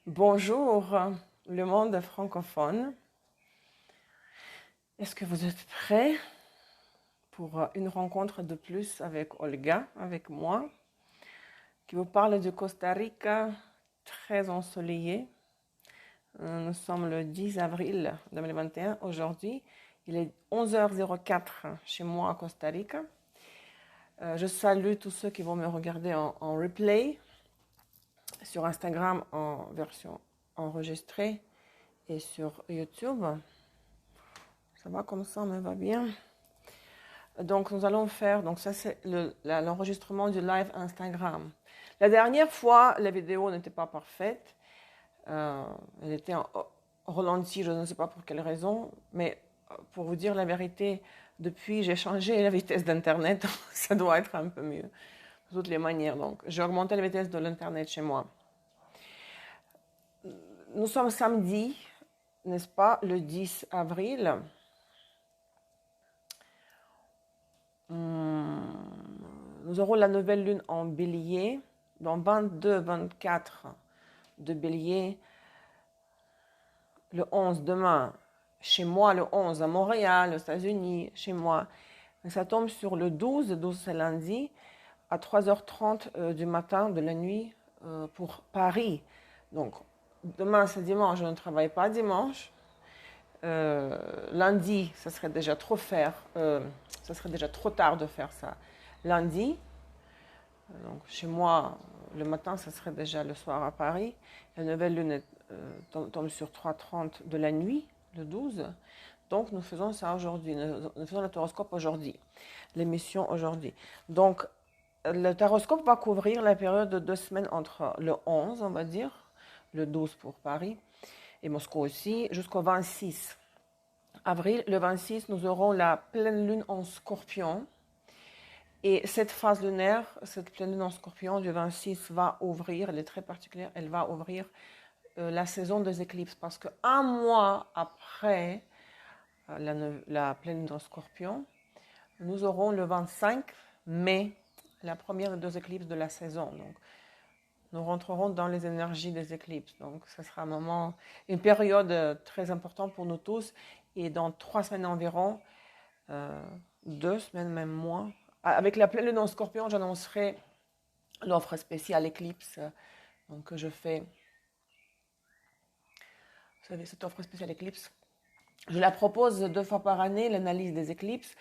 Bonjour, le monde francophone. Est-ce que vous êtes prêts pour une rencontre de plus avec Olga, avec moi, qui vous parle du Costa Rica, très ensoleillé. Nous sommes le 10 avril 2021. Aujourd'hui, il est 11h04 chez moi à Costa Rica. Je salue tous ceux qui vont me regarder en replay sur Instagram en version enregistrée et sur YouTube. Ça va comme ça, me va bien. Donc, nous allons faire, donc ça c'est l'enregistrement du live Instagram. La dernière fois, la vidéo n'était pas parfaite. Elle était en ralenti, je ne sais pas pour quelle raison, mais pour vous dire la vérité, depuis j'ai changé la vitesse d'Internet, ça doit être un peu mieux, de toutes les manières. Donc, j'ai augmenté la vitesse de l'Internet chez moi. Nous sommes samedi, n'est-ce pas, le 10 avril. Nous aurons la nouvelle lune en bélier, dans 22-24 de bélier, le 11 demain, chez moi le 11 à Montréal, aux États-Unis, chez moi. Ça tombe sur le 12 c'est lundi, à 3h30 du matin de la nuit pour Paris. Donc, demain c'est dimanche, je ne travaille pas dimanche. Lundi, ça serait déjà trop ça serait déjà trop tard de faire ça. Lundi, donc chez moi, le matin, ça serait déjà le soir à Paris. La nouvelle lune tombe sur 3h30 de la nuit, le 12. Donc nous faisons ça aujourd'hui. Nous faisons le taroscope aujourd'hui, l'émission aujourd'hui. Donc le taroscope va couvrir la période de 2 semaines entre le 11, on va dire, le 12 pour Paris et Moscou aussi, jusqu'au 26 avril. Le 26, nous aurons la pleine lune en Scorpion. Et cette phase lunaire, cette pleine lune en Scorpion du 26 va ouvrir, elle est très particulière, elle va ouvrir la saison des éclipses. Parce qu'un mois après la pleine lune en Scorpion, nous aurons le 25 mai, la première des 2 éclipses de la saison. Donc, nous rentrerons dans les énergies des éclipses. Donc, ce sera un moment, une période très importante pour nous tous. Et dans 3 semaines environ, 2 semaines, même moins, avec la pleine lune en Scorpion, j'annoncerai l'offre spéciale Eclipse. Donc, je fais, vous savez, cette offre spéciale Eclipse. Je la propose 2 fois par année, l'analyse des éclipses,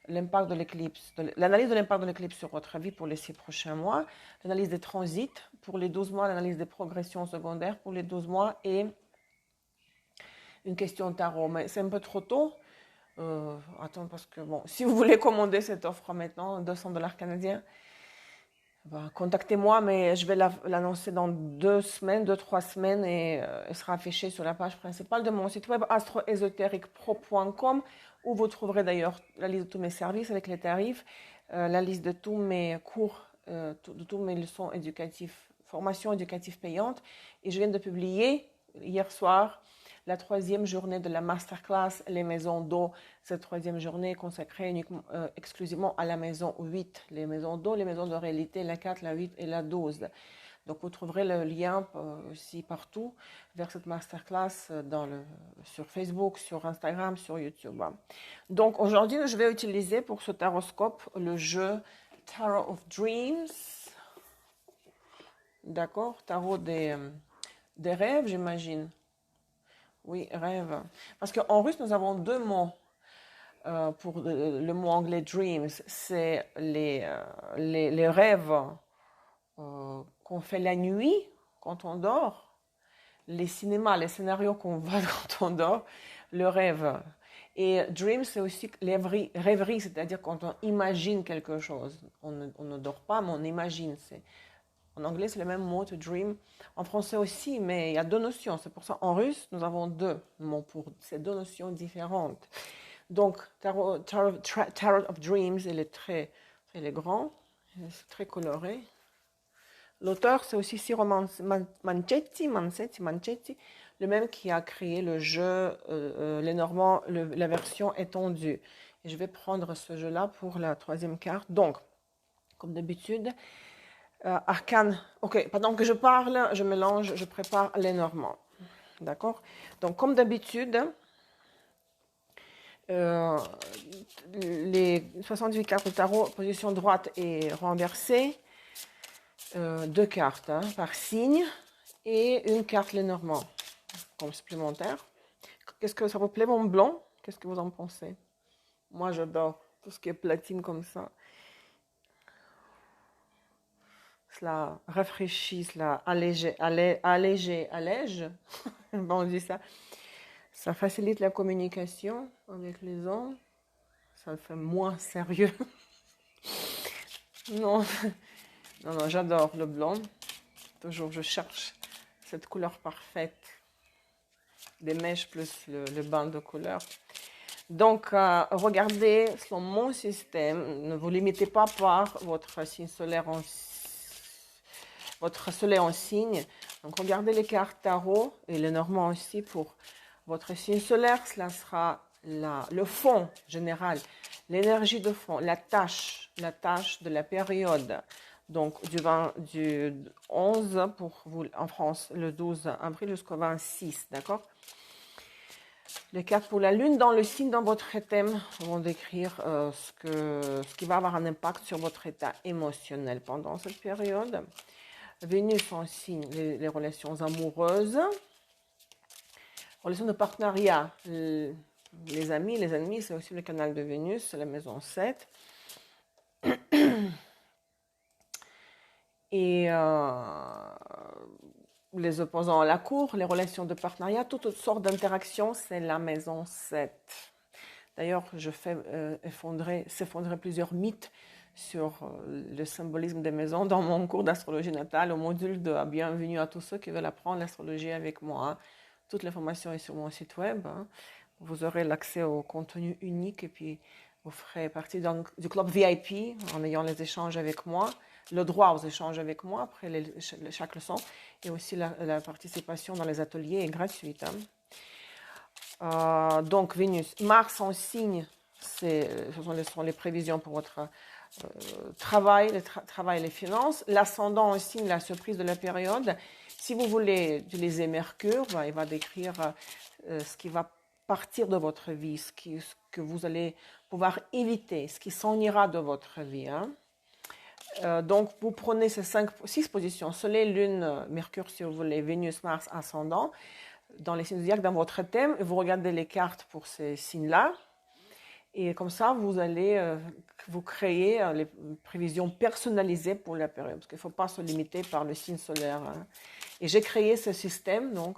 l'impact de l'éclipse, l'analyse de l'impact de l'éclipse sur votre vie pour les 6 prochains mois, l'analyse des transits pour les 12 mois, l'analyse des progressions secondaires pour les 12 mois et une question tarot. Mais c'est un peu trop tôt. Attends, parce que bon, si vous voulez commander cette offre maintenant, 200$ canadiens, contactez-moi, mais je vais l'annoncer dans 2 semaines, 2-3 semaines et elle sera affichée sur la page principale de mon site web astroésotérique-pro.com où vous trouverez d'ailleurs la liste de tous mes services avec les tarifs, la liste de tous mes cours, de tous mes leçons éducatives, formations éducatives payantes. Et je viens de publier hier soir la 3e journée de la masterclass Les Maisons d'eau. Cette 3e journée est consacrée exclusivement à la maison 8, les maisons d'eau, les maisons de réalité, la 4, la 8 et la 12. Donc vous trouverez le lien aussi partout vers cette masterclass sur Facebook, sur Instagram, sur YouTube. Donc aujourd'hui, je vais utiliser pour ce taroscope le jeu Tarot of Dreams. D'accord, tarot des rêves, j'imagine. Oui, rêve. Parce qu'en russe, nous avons 2 mots pour le mot anglais dreams. C'est les rêves qu'on fait la nuit quand on dort, les cinémas, les scénarios qu'on voit quand on dort, le rêve. Et dream, c'est aussi rêverie, c'est-à-dire quand on imagine quelque chose. On ne dort pas, mais on imagine. En anglais, c'est le même mot, to dream. En français aussi, mais il y a 2 notions. C'est pour ça en russe, nous avons 2 mots pour ces 2 notions différentes. Donc, Tarot of Dreams, il est grand, c'est très coloré. L'auteur, c'est aussi Ciro Mancetti, le même qui a créé le jeu Les Normands, la version étendue. Et je vais prendre ce jeu-là pour la 3e carte. Donc, comme d'habitude, Arcane. Ok, pendant que je parle, je mélange, je prépare les Normands. D'accord? Donc, comme d'habitude, les 78 cartes de tarot, position droite et renversée. 2 cartes par signe et une carte Lenormand comme supplémentaire. Qu'est-ce que ça vous plaît, mon blanc? Qu'est-ce que vous en pensez? Moi, j'adore tout ce qui est platine comme ça. Cela rafraîchit, cela allège. Bon, on dit ça. Ça facilite la communication avec les gens. Ça le fait moins sérieux. Non, non, j'adore le blanc. Toujours, je cherche cette couleur parfaite. Des mèches plus le bain de couleur. Donc, regardez selon mon système. Ne vous limitez pas par votre signe solaire votre soleil en signe. Donc, regardez les cartes tarot et les normands aussi pour votre signe solaire. Cela sera le fond général, l'énergie de fond, la tâche de la période. Donc, du 11 pour vous en France, le 12 avril jusqu'au 26, d'accord? Les cartes pour la lune dans le signe dans votre thème vont décrire ce qui va avoir un impact sur votre état émotionnel pendant cette période. Vénus en signe, les relations amoureuses, relations de partenariat, les amis, les ennemis, c'est aussi le canal de Vénus, c'est la maison 7. Et les opposants à la cour, les relations de partenariat, toutes sortes d'interactions, c'est la maison 7. D'ailleurs, je fais s'effondrer plusieurs mythes sur le symbolisme des maisons dans mon cours d'astrologie natale au module de bienvenue à tous ceux qui veulent apprendre l'astrologie avec moi. Toute l'information est sur mon site web. Vous aurez l'accès au contenu unique et puis vous ferez partie du club VIP en ayant les échanges avec moi, le droit aux échanges avec moi après chaque leçon et aussi la participation dans les ateliers est gratuite. Donc Vénus, Mars en signe, ce sont les prévisions pour votre travail, travail et les finances. L'ascendant en signe, la surprise de la période. Si vous voulez utiliser Mercure, il va décrire ce qui va partir de votre vie, ce que vous allez pouvoir éviter, ce qui s'en ira de votre vie. Donc, vous prenez ces 6 positions, Soleil, Lune, Mercure, si vous voulez, Vénus, Mars, Ascendant, dans les signes zodiaques, dans votre thème, et vous regardez les cartes pour ces signes-là. Et comme ça, vous allez vous créer les prévisions personnalisées pour la période, parce qu'il ne faut pas se limiter par le signe solaire. Et j'ai créé ce système, donc,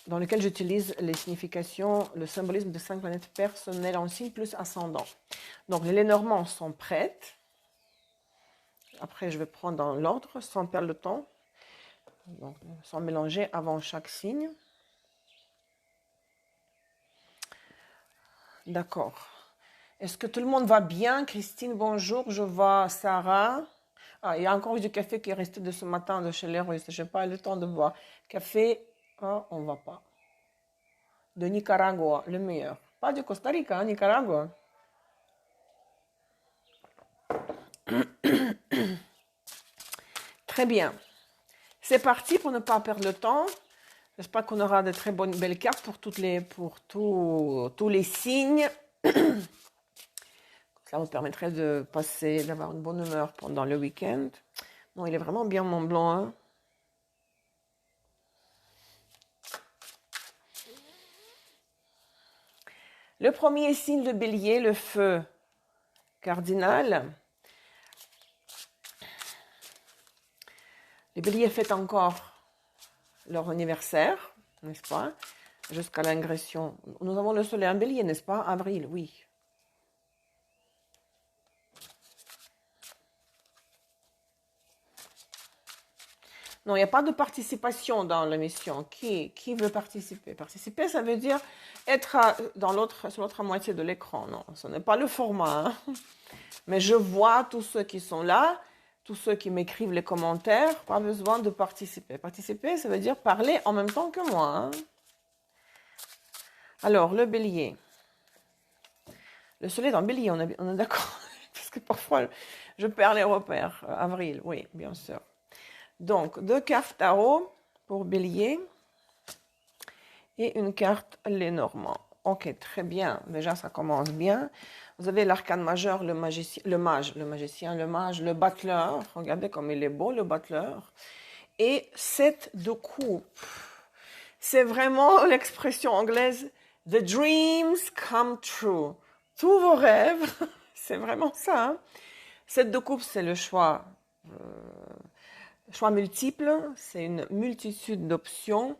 dans lequel j'utilise les significations, le symbolisme de 5 planètes personnelles en signe plus ascendant. Donc, les Lénormands sont prêtes. Après, je vais prendre dans l'ordre, sans perdre le temps, donc, sans mélanger avant chaque signe. D'accord. Est-ce que tout le monde va bien? Christine, bonjour. Je vois Sarah. Ah, il y a encore du café qui est resté de ce matin de chez les Russes. Je n'ai pas eu le temps de boire. Café, on ne va pas. De Nicaragua, le meilleur. Pas du Costa Rica, Nicaragua. Très bien. C'est parti pour ne pas perdre le temps. J'espère qu'on aura de très belles cartes pour tous les signes. Ça vous permettrait d'avoir une bonne humeur pendant le week-end. Non, il est vraiment bien mon blanc. Hein? Le premier signe de Bélier, le feu cardinal. Les Béliers fêtent encore leur anniversaire, n'est-ce pas? Jusqu'à l'ingression. Nous avons le soleil en Bélier, n'est-ce pas? Avril, oui. Non, il n'y a pas de participation dans l'émission. Qui veut participer? Participer, ça veut dire être sur l'autre moitié de l'écran. Non, ce n'est pas le format. Hein? Mais je vois tous ceux qui sont là, tous ceux qui m'écrivent les commentaires, pas besoin de participer. Participer, ça veut dire parler en même temps que moi. Hein? Alors, le bélier. Le soleil dans le bélier, on est d'accord. parce que parfois je perds les repères. Avril, oui, bien sûr. Donc, 2 cartes tarot pour Bélier et une carte Lénormand. Ok, très bien. Déjà, ça commence bien. Vous avez l'arcane majeur, le magicien, le mage, le battleur. Regardez comme il est beau, le battleur. Et 7 de coupe. C'est vraiment l'expression anglaise « The dreams come true ». Tous vos rêves, c'est vraiment ça. Hein? 7 de coupe, c'est le choix multiple. C'est une multitude d'options.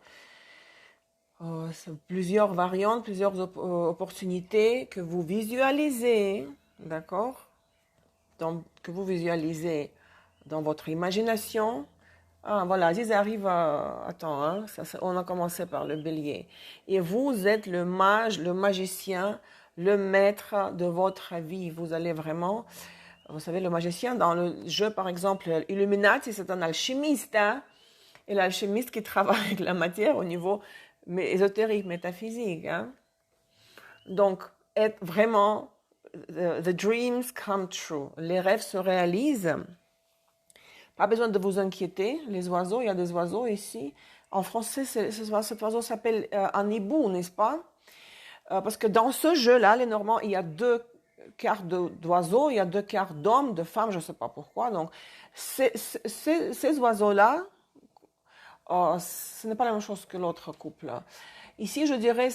Plusieurs variantes, plusieurs opportunités que vous visualisez, d'accord? Que vous visualisez dans votre imagination. Ah, voilà, Aziz arrive à... Attends, hein, on a commencé par le bélier. Et vous êtes le mage, le magicien, le maître de votre vie. Vous allez vraiment... Vous savez, le magicien, dans le jeu, par exemple, Illuminati, c'est un alchimiste. Hein? Et l'alchimiste qui travaille avec la matière au niveau ésotérique, métaphysique. Hein? Donc, être vraiment... The dreams come true. Les rêves se réalisent. Pas besoin de vous inquiéter. Les oiseaux, il y a des oiseaux ici. En français, cet oiseau s'appelle un hibou, n'est-ce pas? Parce que dans ce jeu-là, les Normands, il y a 2 cartes d'oiseaux, il y a 2 cartes d'hommes, de femmes, je ne sais pas pourquoi. Donc, ces oiseaux-là, ce n'est pas la même chose que l'autre couple. Ici, je dirais,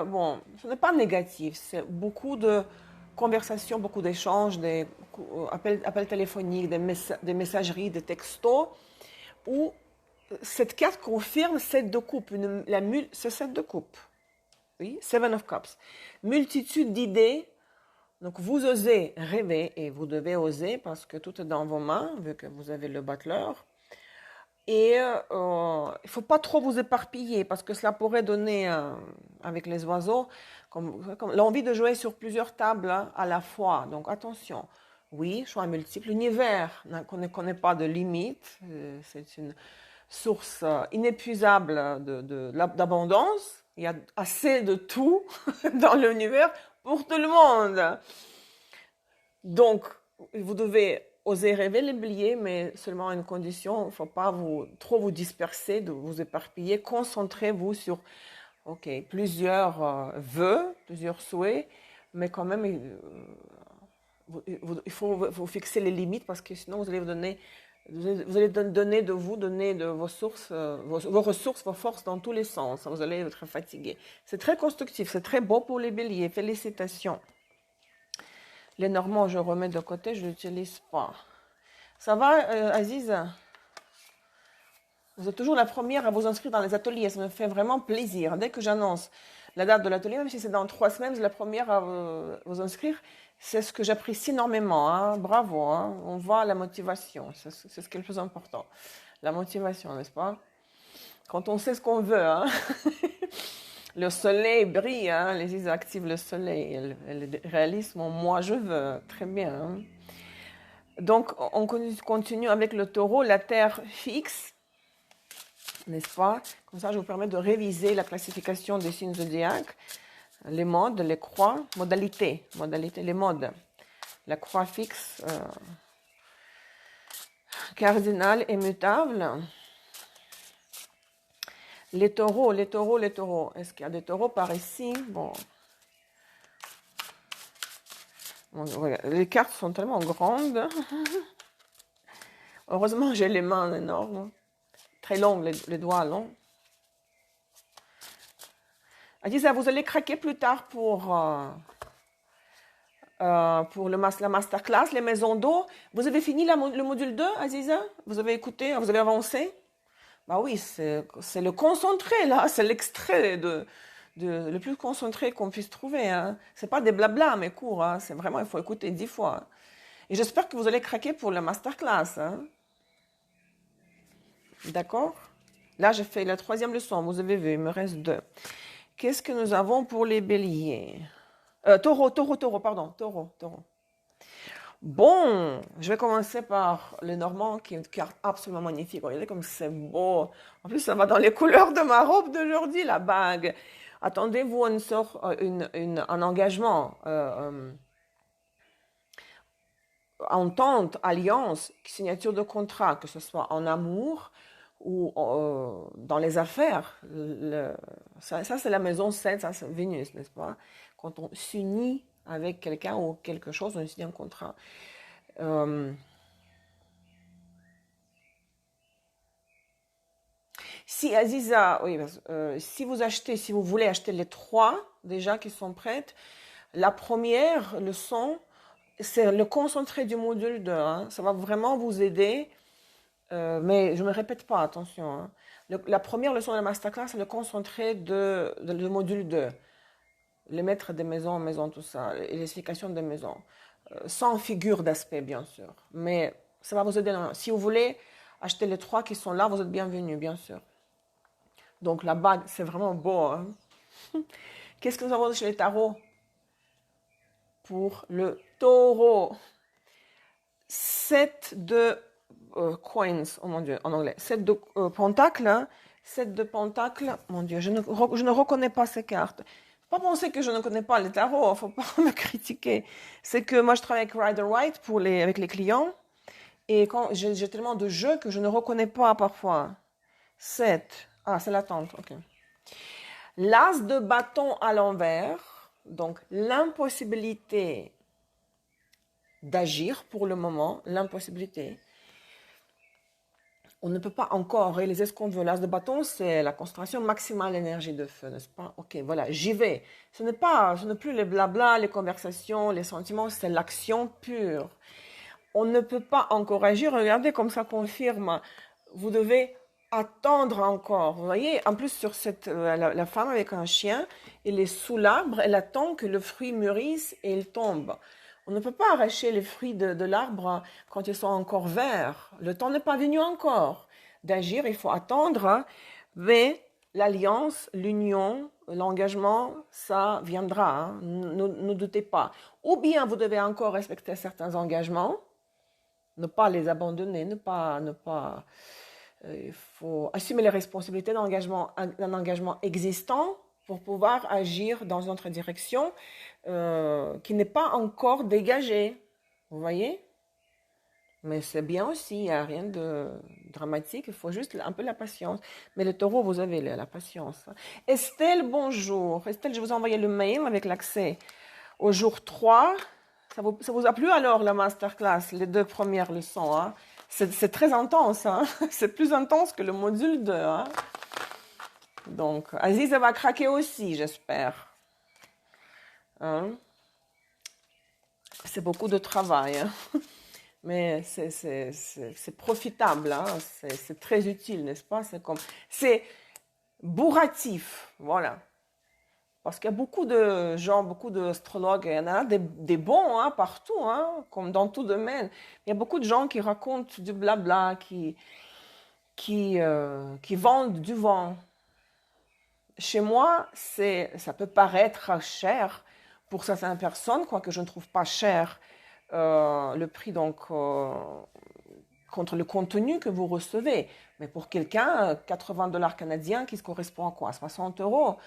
bon, ce n'est pas négatif, c'est beaucoup de conversations, beaucoup d'échanges, des appels téléphoniques, des messageries, des textos, où cette carte confirme 7 de coupe. C'est 7 de coupe. Oui, 7 of Cups. Multitude d'idées. Donc, vous osez rêver et vous devez oser parce que tout est dans vos mains, vu que vous avez le battleur. Et il ne faut pas trop vous éparpiller parce que cela pourrait donner, avec les oiseaux, comme l'envie de jouer sur plusieurs tables à la fois. Donc attention, oui, choix multiples. L'univers ne connaît pas de limite. C'est une source inépuisable d'abondance. Il y a assez de tout dans l'univers pour tout le monde. Donc, vous devez oser rêver les béliers, mais seulement à une condition, il ne faut pas trop vous disperser, de vous éparpiller. Concentrez-vous sur plusieurs vœux, plusieurs souhaits, mais quand même, il faut vous fixer les limites parce que sinon vous allez donner de vos sources, vos ressources, vos forces dans tous les sens. Vous allez être fatigué. C'est très constructif, c'est très beau pour les béliers. Félicitations. Les Normands, je remets de côté, je ne l'utilise pas. Ça va, Aziz? Vous êtes toujours la première à vous inscrire dans les ateliers. Ça me fait vraiment plaisir. Dès que j'annonce la date de l'atelier, même si c'est dans 3 semaines, vous êtes la première à vous inscrire. C'est ce que j'apprécie énormément. Hein. Bravo. Hein. On voit la motivation. C'est ce qui est le plus important. La motivation, n'est-ce pas? Quand on sait ce qu'on veut. Hein. Le soleil brille. Hein. Les Aziz activent le soleil. Elle réalise mon moi je veux. Très bien. Hein. Donc, on continue avec le taureau, la terre fixe. N'est-ce pas? Comme ça, je vous permets de réviser la classification des signes zodiaques, les modes, les croix, modalités, les modes. La croix fixe, cardinale et mutable. Les taureaux. Est-ce qu'il y a des taureaux par ici? Bon, les cartes sont tellement grandes. Heureusement, j'ai les mains énormes. Très longues, les doigts longs. Adisa, vous allez craquer plus tard pour la masterclass, les maisons d'eau. Vous avez fini le module 2, Aziza? Vous avez écouté? Vous avez avancé? Bah oui, c'est le concentré, là. C'est l'extrait le plus concentré qu'on puisse trouver. Hein. C'est pas des blabla, mes cours. Hein. C'est vraiment, il faut écouter 10 fois. Et j'espère que vous allez craquer pour la masterclass. Hein. D'accord? Là, j'ai fait la 3e leçon. Vous avez vu, il me reste 2. Qu'est-ce que nous avons pour les béliers? Taureau. Bon, je vais commencer par le Normand, qui est une carte absolument magnifique. Regardez comme c'est beau. En plus, ça va dans les couleurs de ma robe d'aujourd'hui, la bague. Attendez-vous un engagement. entente, alliance, signature de contrat, que ce soit en amour ou dans les affaires. Ça c'est la maison 7, ça c'est Vénus, n'est-ce pas? Quand on s'unit avec quelqu'un ou quelque chose, on signe un contrat. Si Aziza, oui, si vous voulez acheter les trois déjà qui sont prêtes, la première leçon, c'est le concentré du module 2, hein. Ça va vraiment vous aider, mais je ne me répète pas, attention, hein. La première leçon de la masterclass, c'est le concentré du module 2. Les maîtres des maisons, maison, tout ça, et l'explication des maisons. Sans figure d'aspect, bien sûr. Mais ça va vous aider. Si vous voulez acheter les trois qui sont là, vous êtes bienvenus, bien sûr. Donc la bague, c'est vraiment beau, hein. Qu'est-ce que nous avons chez les tarots? Pour le taureau, 7 de coins, oh mon Dieu, en anglais, 7 de pentacles, hein. 7 de pentacles, mon Dieu, je ne reconnais pas ces cartes. Faut pas penser que je ne connais pas les tarots, faut pas me critiquer. C'est que moi je travaille avec Rider White avec les clients, et quand j'ai tellement de jeux que je ne reconnais pas parfois. 7, ah c'est l'attente, ok. L'as de bâton à l'envers, donc l'impossibilité d'agir pour le moment, l'impossibilité. On ne peut pas encore réaliser ce qu'on veut. L'as de bâton, c'est la concentration maximale d'énergie de feu, n'est-ce pas? Ok, voilà, j'y vais. Ce n'est plus les blabla, les conversations, les sentiments, c'est l'action pure. On ne peut pas encore agir. Regardez comme ça confirme. Vous devez attendre encore. Vous voyez, en plus sur la femme avec un chien, elle est sous l'arbre, elle attend que le fruit mûrisse et il tombe. On ne peut pas arracher les fruits de l'arbre quand ils sont encore verts. Le temps n'est pas venu encore d'agir, il faut attendre. Mais l'alliance, l'union, l'engagement, ça viendra, hein. Ne doutez pas. Ou bien vous devez encore respecter certains engagements, ne pas les abandonner, il faut assumer les responsabilités d'un engagement existant pour pouvoir agir dans une autre direction qui n'est pas encore dégagée. Vous voyez? Mais c'est bien aussi, il n'y a rien de dramatique, il faut juste un peu la patience. Mais le taureau, vous avez la patience. Estelle, bonjour. Estelle, je vous ai envoyé le mail avec l'accès au jour 3. Ça vous a plu alors la masterclass, les 2 premières leçons, hein? C'est très intense, hein? C'est plus intense que le module 2, hein? Donc, Aziz, elle va craquer aussi, j'espère. Hein? C'est beaucoup de travail, hein? Mais c'est profitable, hein? C'est très utile, n'est-ce pas? C'est bourratif, voilà. Parce qu'il y a beaucoup de gens, beaucoup d'astrologues, il y en a des bons, hein, partout, hein, comme dans tout domaine. Il y a beaucoup de gens qui racontent du blabla, qui vendent du vent. Chez moi, ça peut paraître cher pour certaines personnes, quoique je ne trouve pas cher le prix donc contre le contenu que vous recevez. Mais pour quelqu'un, 80 dollars canadiens, qui se correspond à quoi? 60 euros?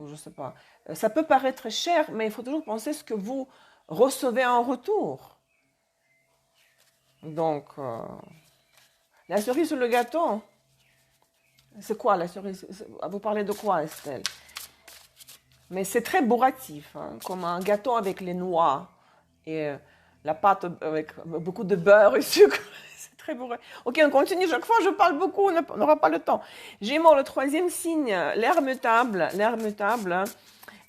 Je ne sais pas. Ça peut paraître cher, mais il faut toujours penser ce que vous recevez en retour. Donc, la cerise sur le gâteau, c'est quoi la cerise? Vous parlez de quoi, Estelle? Mais c'est très bourratif, hein, comme un gâteau avec les noix et la pâte avec beaucoup de beurre et sucre. C'est très bourré. Ok, on continue. Chaque fois, je parle beaucoup, on n'aura pas le temps. Gémeaux, le 3e signe, l'air mutable. L'air mutable.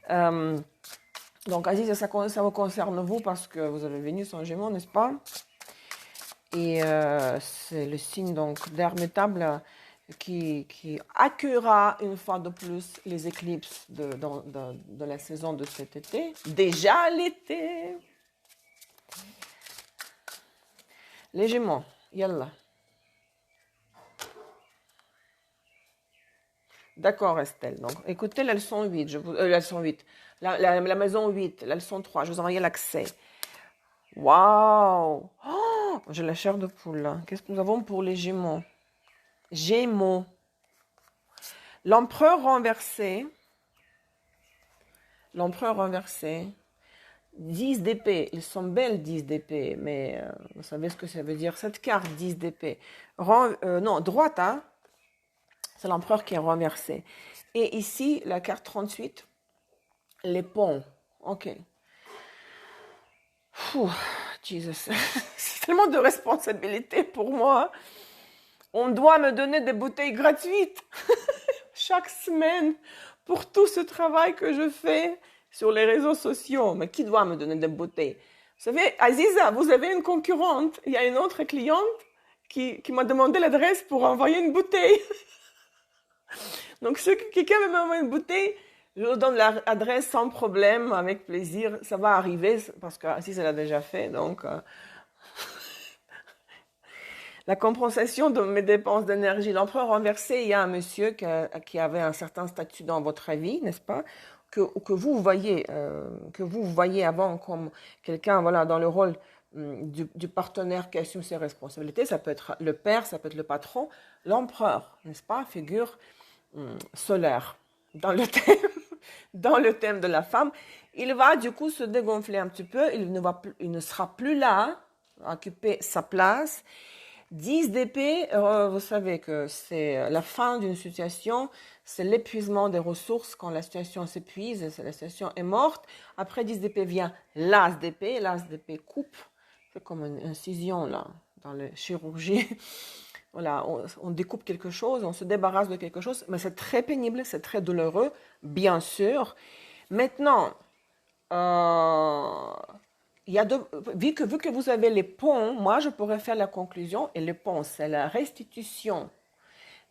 Donc, Aziz, ça vous concerne vous parce que vous avez Vénus en Gémeaux, n'est-ce pas? Et c'est le signe donc d'air mutable qui accueillera une fois de plus les éclipses de la saison de cet été. Déjà l'été. Les Gémeaux, yallah. D'accord, Estelle. Donc, écoutez la leçon 8. La leçon 8. La maison 8, la leçon 3. Je vous envoie l'accès. Waouh! Oh, j'ai la chair de poule, là. Qu'est-ce que nous avons pour les Gémeaux? Gémeaux. L'empereur renversé. L'empereur renversé. 10 d'épée, ils sont belles 10 d'épée, mais vous savez ce que ça veut dire, cette carte 10 d'épée. Non, droite, hein, c'est l'empereur qui est renversé. Et ici, la carte 38, les ponts. Ok. Pfff, Jesus. C'est tellement de responsabilité pour moi. On doit me donner des bouteilles gratuites chaque semaine pour tout ce travail que je fais sur les réseaux sociaux. Mais qui doit me donner des bouteilles? Vous savez, Aziza, vous avez une concurrente. Il y a une autre cliente qui m'a demandé l'adresse pour envoyer une bouteille. Donc, si quelqu'un veut m'envoyer une bouteille, je vous donne l'adresse sans problème, avec plaisir. Ça va arriver parce que Aziza l'a déjà fait. Donc, la compensation de mes dépenses d'énergie. L'empereur renversé, il y a un monsieur qui avait un certain statut dans votre vie, n'est-ce pas? Que vous voyez avant comme quelqu'un, voilà, dans le rôle du partenaire qui assume ses responsabilités. Ça peut être le père, ça peut être le patron. L'empereur, n'est-ce pas? Figure solaire dans le thème, dans le thème de la femme. Il va du coup se dégonfler un petit peu. Il ne sera plus là, occuper sa place. 10 d'épée, vous savez que c'est la fin d'une situation, c'est l'épuisement des ressources quand la situation s'épuise, la situation est morte. Après 10 d'épée vient l'as d'épée. L'as d'épée coupe, c'est comme une incision là, dans la chirurgie. Voilà, on découpe quelque chose, on se débarrasse de quelque chose, mais c'est très pénible, c'est très douloureux, bien sûr. Maintenant, il y a vu que vous avez les ponts, moi je pourrais faire la conclusion, et les ponts, c'est la restitution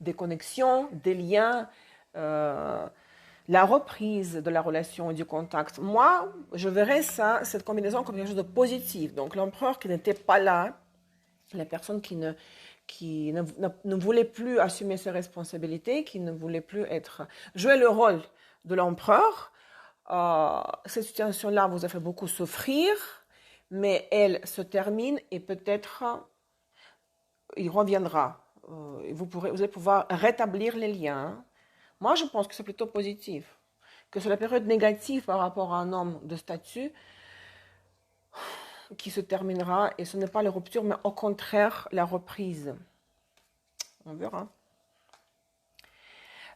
des connexions, des liens, la reprise de la relation et du contact. Moi, je verrais ça, cette combinaison comme quelque chose de positif. Donc l'empereur qui n'était pas là, la personne qui ne voulait plus assumer ses responsabilités, qui ne voulait plus jouer le rôle de l'empereur. Cette situation-là vous a fait beaucoup souffrir, mais elle se termine et peut-être il reviendra. Vous allez pouvoir rétablir les liens. Moi, je pense que c'est plutôt positif. Que c'est la période négative par rapport à un homme de statut qui se terminera, et ce n'est pas la rupture, mais au contraire la reprise. On verra.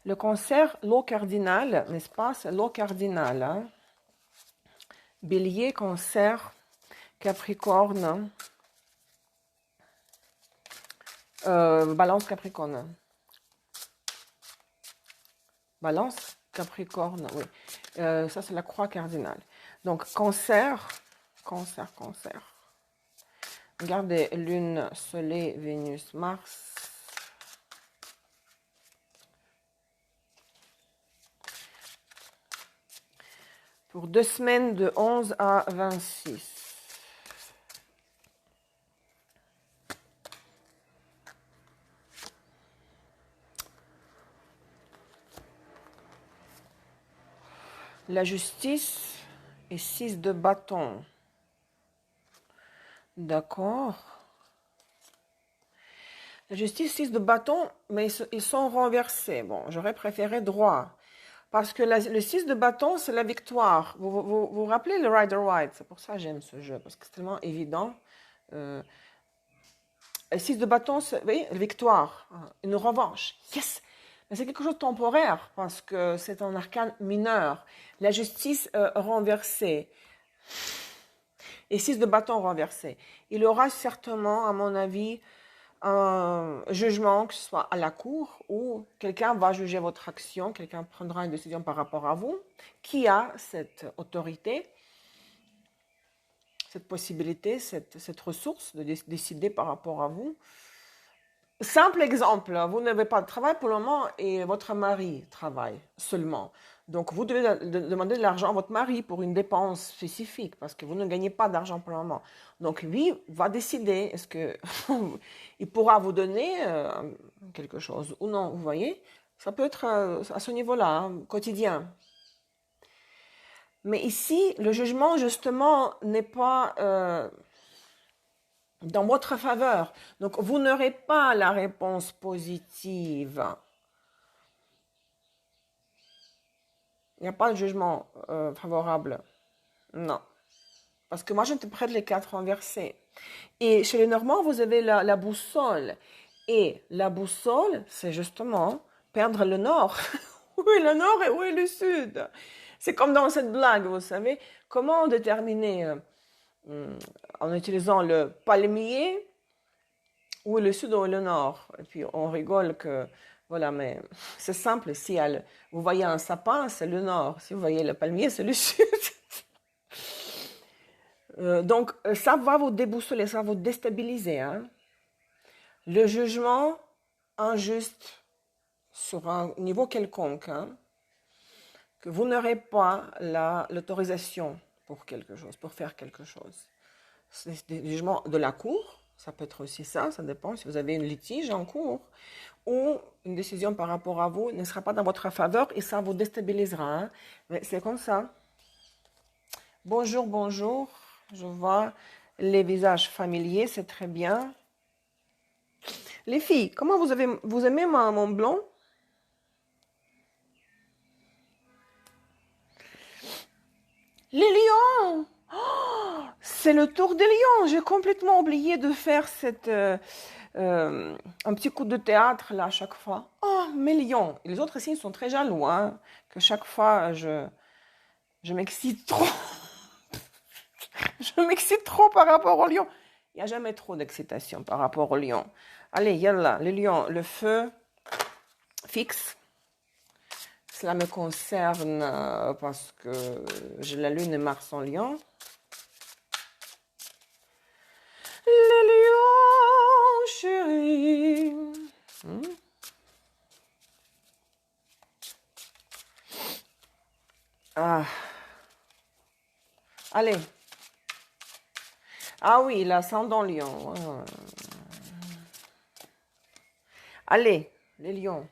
Le cancer, l'eau cardinale, n'est-ce pas? C'est l'eau cardinale. Hein? Bélier, cancer, Capricorne, Balance, Capricorne. Balance, Capricorne, oui. Ça, c'est la croix cardinale. Donc, cancer. Regardez, Lune, Soleil, Vénus, Mars. Pour 2 semaines de 11 à 26. La justice et 6 de bâton. D'accord. La justice, 6 de bâton, mais ils sont renversés. Bon, j'aurais préféré droit. Parce que le 6 de bâton, c'est la victoire. Vous rappelez le Rider White? C'est pour ça que j'aime ce jeu, parce que c'est tellement évident. Le 6 de bâton, c'est, vous voyez, victoire, une revanche. Yes! Mais c'est quelque chose de temporaire, parce que c'est un arcane mineur. La justice renversée. Et 6 de bâton renversé. Il aura certainement, à mon avis, un jugement, que ce soit à la cour, ou quelqu'un va juger votre action, quelqu'un prendra une décision par rapport à vous. Qui a cette autorité, cette possibilité, cette ressource de décider par rapport à vous? Simple exemple, vous n'avez pas de travail pour le moment et votre mari travaille seulement. Donc, vous devez demander de l'argent à votre mari pour une dépense spécifique parce que vous ne gagnez pas d'argent pour le moment. Donc, lui va décider est-ce que il pourra vous donner quelque chose ou non. Vous voyez, ça peut être à ce niveau-là, hein, quotidien. Mais ici, le jugement, justement, n'est pas dans votre faveur. Donc, vous n'aurez pas la réponse positive. Il n'y a pas de jugement favorable. Non. Parce que moi, j'interprète les cartes renversées. Et chez les Normands, vous avez la boussole. Et la boussole, c'est justement perdre le nord. Où est le nord et où est le sud? C'est comme dans cette blague, vous savez. Comment déterminer, en utilisant le palmier, où est le sud, où est le nord? Et puis on rigole que, voilà, mais c'est simple. Si vous voyez un sapin, c'est le nord. Si vous voyez le palmier, c'est le sud. Donc, ça va vous déboussoler, ça va vous déstabiliser. Hein. Le jugement injuste sur un niveau quelconque, hein, que vous n'aurez pas l'autorisation pour quelque chose, pour faire quelque chose. C'est des jugements de la cour, ça peut être aussi ça dépend si vous avez une litige en cours, ou une décision par rapport à vous ne sera pas dans votre faveur et ça vous déstabilisera. Hein. Mais c'est comme ça. Bonjour, bonjour. Je vois les visages familiers, c'est très bien. Les filles, comment vous aimez mon blond? Les lions! Oh, c'est le tour des lions. J'ai complètement oublié de faire un petit coup de théâtre là à chaque fois. Oh, mes lions! Et les autres signes sont très jaloux, hein, que chaque fois je m'excite trop. Je m'excite trop par rapport au lion. Il n'y a jamais trop d'excitation par rapport au lion. Allez, yallah, les lions, le feu fixe. Cela me concerne parce que j'ai la lune et Mars en lion. Les lions, chérie. Ah. Allez. Ah oui, l'ascendant lion. Allez, les lions.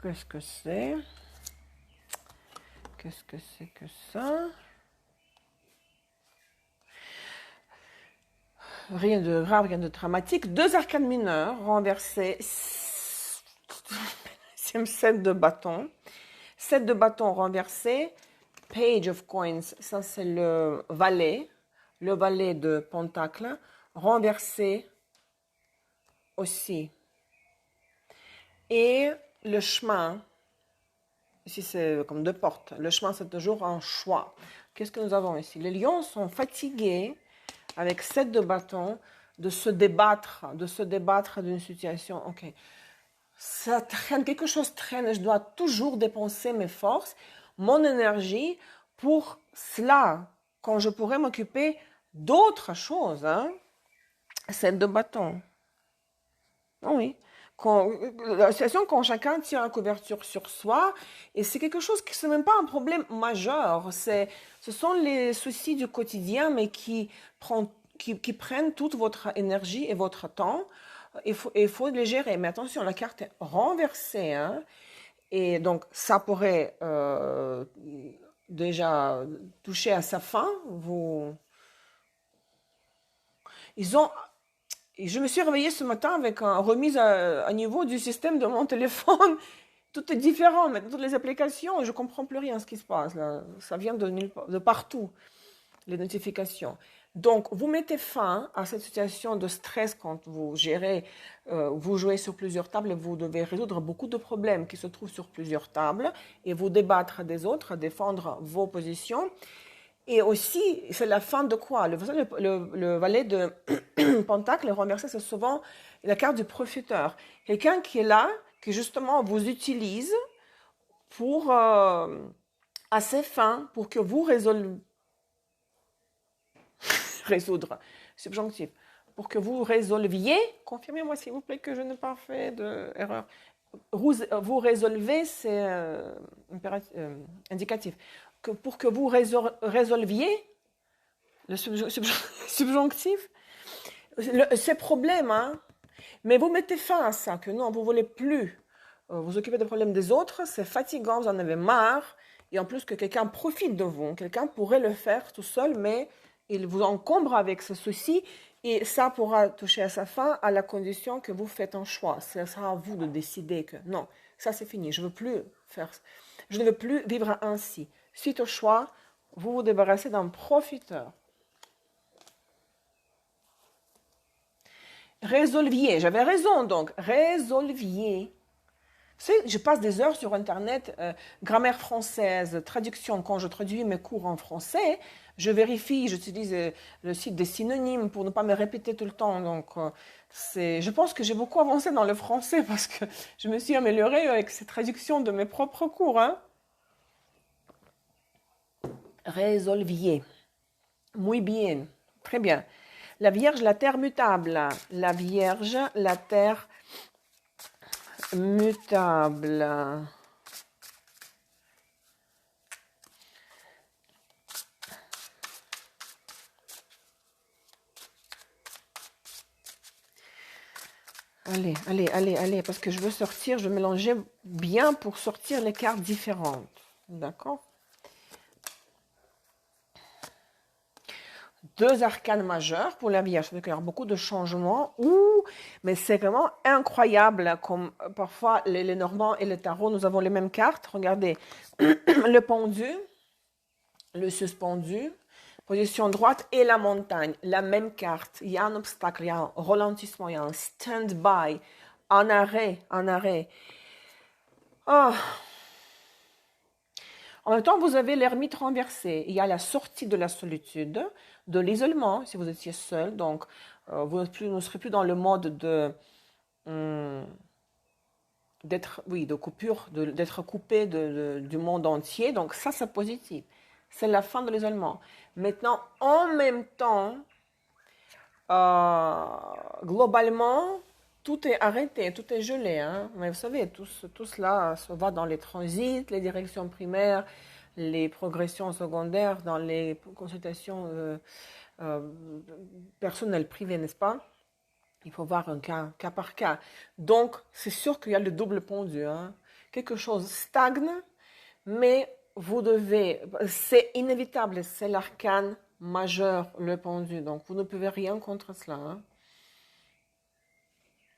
Qu'est-ce que c'est? Qu'est-ce que c'est que ça? Rien de grave, rien de dramatique. 2 arcanes mineurs renversés. 7 de bâton. 7 de bâton renversé. Page of coins, ça c'est le valet de pentacle, renversé aussi. Et le chemin, ici c'est comme 2 portes, le chemin c'est toujours un choix. Qu'est-ce que nous avons ici? Les lions sont fatigués, avec 7 de bâton, de se débattre d'une situation. Ok, ça traîne, quelque chose traîne, je dois toujours dépenser mes forces, mon énergie pour cela, quand je pourrais m'occuper d'autres choses. Hein? 7 de bâton. Oui. La situation quand chacun tire la couverture sur soi, et c'est quelque chose qui n'est même pas un problème majeur. Ce sont les soucis du quotidien, mais qui prennent toute votre énergie et votre temps. Il faut les gérer. Mais attention, la carte est renversée. Hein? Et donc, ça pourrait déjà toucher à sa fin. Je me suis réveillée ce matin avec une remise à niveau du système de mon téléphone. Tout est différent maintenant, toutes les applications, je ne comprends plus rien ce qui se passe. Là. Ça vient de partout, les notifications. Donc, vous mettez fin à cette situation de stress quand vous gérez, vous jouez sur plusieurs tables et vous devez résoudre beaucoup de problèmes qui se trouvent sur plusieurs tables et vous débattre des autres, défendre vos positions. Et aussi, c'est la fin de quoi? Le valet de pentacle renversé, c'est souvent la carte du profiteur. Quelqu'un qui est là, qui justement vous utilise pour à ses fins, pour que vous résoudre, subjonctif, pour que vous résolviez, confirmez-moi s'il vous plaît que je n'ai pas fait d'erreur. Vous résolvez, c'est indicatif. Pour que vous résolviez le subjonctif, ces problèmes, hein, mais vous mettez fin à ça, que non, vous ne voulez plus vous occuper des problèmes des autres, c'est fatigant, vous en avez marre, et en plus que quelqu'un profite de vous, quelqu'un pourrait le faire tout seul, mais il vous encombre avec ce souci, et ça pourra toucher à sa fin à la condition que vous faites un choix. Ce sera à vous de décider que non, ça c'est fini, je ne veux plus faire ça. Je ne veux plus vivre ainsi. Suite au choix, vous vous débarrassez d'un profiteur. Résolviez, j'avais raison donc, résolviez. Je passe des heures sur Internet, grammaire française, traduction. Quand je traduis mes cours en français, je vérifie, j'utilise le site des synonymes pour ne pas me répéter tout le temps. Donc, je pense que j'ai beaucoup avancé dans le français parce que je me suis améliorée avec ces traductions de mes propres cours. Hein. Résolviez. Muy bien. Très bien. La Vierge, la terre mutable. La Vierge, la terre mutable. Allez, parce que je veux sortir, je veux mélanger bien pour sortir les cartes différentes. D'accord? Deux arcanes majeurs pour la Vierge. Il y a beaucoup de changements. Mais c'est vraiment incroyable comme parfois les Normands et le tarot, nous avons les mêmes cartes. Regardez, le pendu, le suspendu, position droite et la montagne. La même carte. Il y a un obstacle, il y a un ralentissement, il y a un stand-by, un arrêt. Oh. En même temps, vous avez l'ermite renversé. Il y a la sortie de la solitude, de l'isolement, si vous étiez seul. Donc, vous ne serez plus dans le mode de coupure, d'être coupé du monde entier. Donc, ça, c'est positif. C'est la fin de l'isolement. Maintenant, en même temps, globalement, tout est arrêté, tout est gelé. Hein. Mais vous savez, tout cela se va dans les transits, les directions primaires, les progressions secondaires, dans les consultations personnelles privées, n'est-ce pas? Il faut voir un cas par cas. Donc, c'est sûr qu'il y a le double pendu. Hein. Quelque chose stagne, mais vous devez, c'est inévitable, c'est l'arcane majeur, le pendu. Donc, vous ne pouvez rien contre cela. Hein.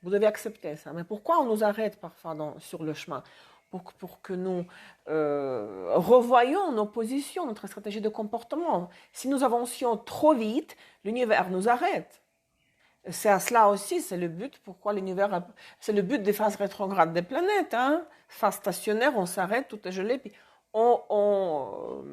Vous devez accepter ça. Mais pourquoi on nous arrête parfois sur le chemin? Pour que nous revoyions nos positions, notre stratégie de comportement. Si nous avancions trop vite, l'univers nous arrête. C'est à cela aussi, c'est le but, pourquoi l'univers, c'est le but des phases rétrogrades des planètes. Hein. Phase stationnaire, on s'arrête, tout est gelé, puis on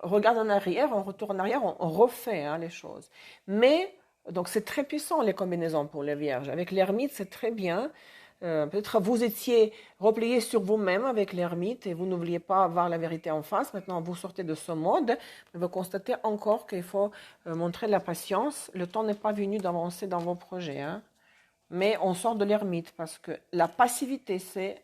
regarde en arrière, on retourne en arrière, on refait hein, les choses. Mais, donc c'est très puissant les combinaisons pour les vierges. Avec l'ermite, c'est très bien. Peut-être vous étiez replié sur vous-même avec l'ermite et vous ne vouliez pas voir la vérité en face. Maintenant, vous sortez de ce mode. Vous constatez encore qu'il faut montrer de la patience. Le temps n'est pas venu d'avancer dans vos projets. Hein. Mais on sort de l'ermite parce que la passivité, c'est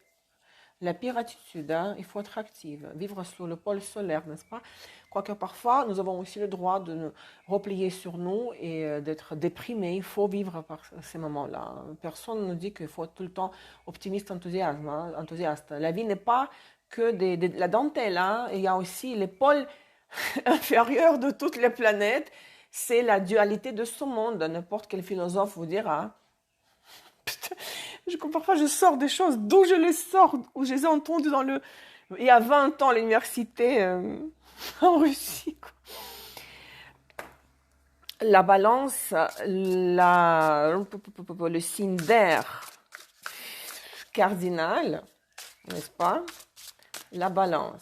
la pire attitude. Hein. Il faut être active, vivre sous le pôle solaire, n'est-ce pas? Quoique parfois, nous avons aussi le droit de nous replier sur nous et d'être déprimés. Il faut vivre par ces moments-là. Personne ne dit qu'il faut être tout le temps optimiste, enthousiaste. La vie n'est pas que de la dentelle. Hein. Il y a aussi les pôles inférieurs de toutes les planètes. C'est la dualité de ce monde. N'importe quel philosophe vous dira. Putain, parfois, je sors des choses d'où je les sors, où je les ai entendues il y a 20 ans à l'université en Russie. Quoi. La balance, le signe d'air cardinal, n'est-ce pas? La balance.